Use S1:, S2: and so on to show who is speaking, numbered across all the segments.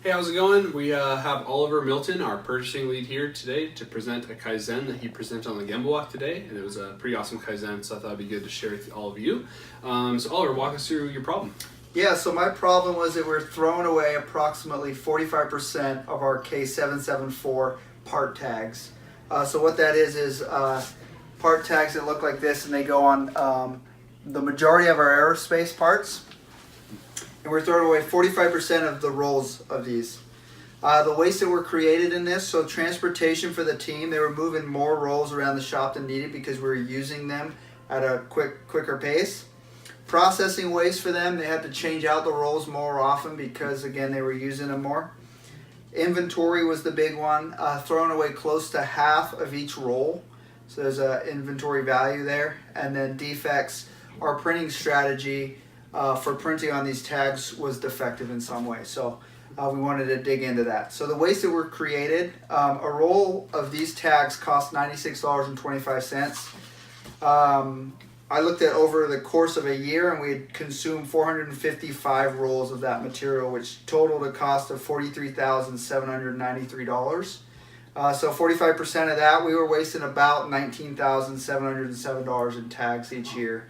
S1: Hey, how's it going? We have Oliver Milton, our purchasing lead, here today to present a Kaizen that he presented on the Gemba walk today, and it was a pretty awesome Kaizen, so I thought it'd be good to share with all of you. So Oliver, walk us through your problem.
S2: Yeah, so my problem was that we're throwing away approximately 45% of our K774 part tags. So what that is part tags that look like this, and they go on the majority of our aerospace parts. And we're throwing away 45% of the rolls of these. The waste that were created in this, so transportation for the team, they were moving more rolls around the shop than needed because we were using them at a quicker pace. Processing waste for them, they had to change out the rolls more often because, again, they were using them more. Inventory was the big one, throwing away close to half of each roll. So there's an inventory value there. And then defects, our printing strategy for printing on these tags was defective in some way. So we wanted to dig into that. So the waste that were created, a roll of these tags cost $96.25. I looked at over the course of a year, and we had consumed 455 rolls of that material, which totaled a cost of $43,793. So 45% of that, we were wasting about $19,707 in tags each year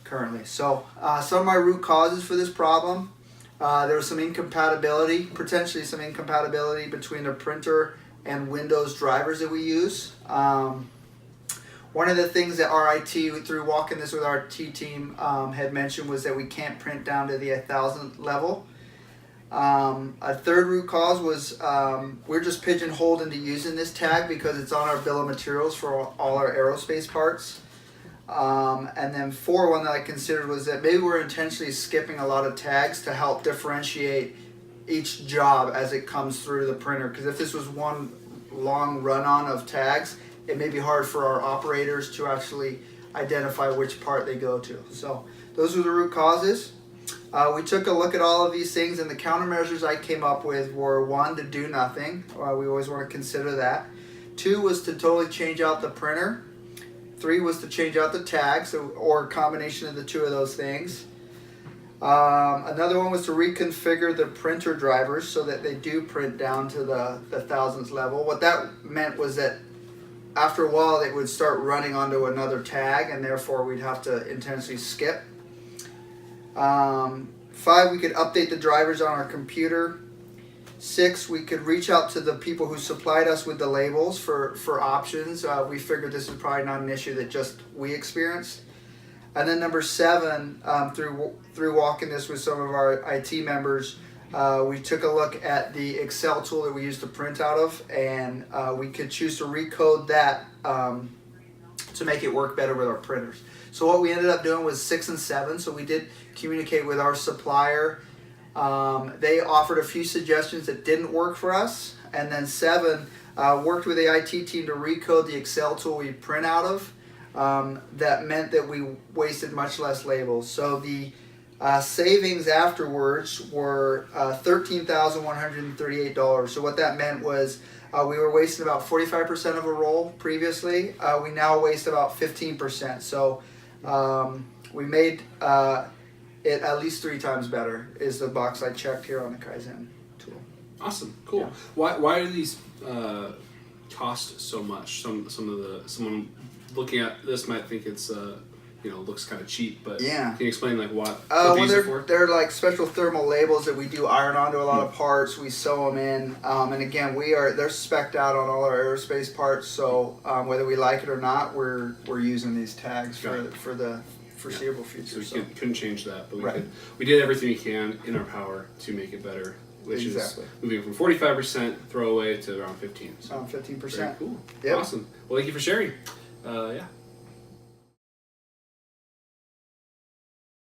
S2: currently. So some of my root causes for this problem, there was some incompatibility, potentially some incompatibility between the printer and Windows drivers that we use. One of the things that our IT, through walking this with our IT team, had mentioned was that we can't print down to the 1,000th level. A third root cause was we're just pigeonholed into using this tag because it's on our bill of materials for all our aerospace parts. And then one that I considered was that maybe we're intentionally skipping a lot of tags to help differentiate each job as it comes through the printer. Because if this was one long run-on of tags, it may be hard for our operators to actually identify which part they go to. So those were the root causes. We took a look at all of these things, and the countermeasures I came up with were: one, to do nothing. We always want to consider that. Two was to totally change out the printer. Three was to change out the tags, or a combination of the two of those things. Another one was to reconfigure the printer drivers so that they do print down to the 1,000th level. What that meant was that after a while they would start running onto another tag, and therefore we'd have to intentionally skip. 5, we could update the drivers on our computer. 6, we could reach out to the people who supplied us with the labels for options. We figured this is probably not an issue that just we experienced. And then number 7, through walking this with some of our IT members, we took a look at the Excel tool that we use to print out of, and we could choose to recode that to make it work better with our printers. So what we ended up doing was 6 and 7. So we did communicate with our supplier. They offered a few suggestions that didn't work for us, and then 7 worked with the IT team to recode the Excel tool we print out of. That meant that we wasted much less labels. So the savings afterwards were $13,138. So what that meant was we were wasting about 45% of a roll previously. We now waste about 15%. So we made it at least 3 times better, is the box I checked here on the Kaizen tool.
S1: Awesome, cool.
S2: Yeah.
S1: Why do these cost so much? Someone looking at this might think it's looks kind of cheap, but
S2: yeah.
S1: Can you explain what
S2: Well,
S1: they use it for?
S2: they're like special thermal labels that we do iron onto a lot of parts. We sew them in, and again, they're spec'd out on all our aerospace parts. So whether we like it or not, we're using these tags for the foreseeable future.
S1: So we couldn't change that, but
S2: Right.
S1: we did everything we can in our power to make it better, which
S2: Exactly.
S1: is moving from 45% throwaway to around 15. So
S2: Around 15%.
S1: very cool.
S2: Yep.
S1: Awesome. Well, thank you for sharing. Yeah.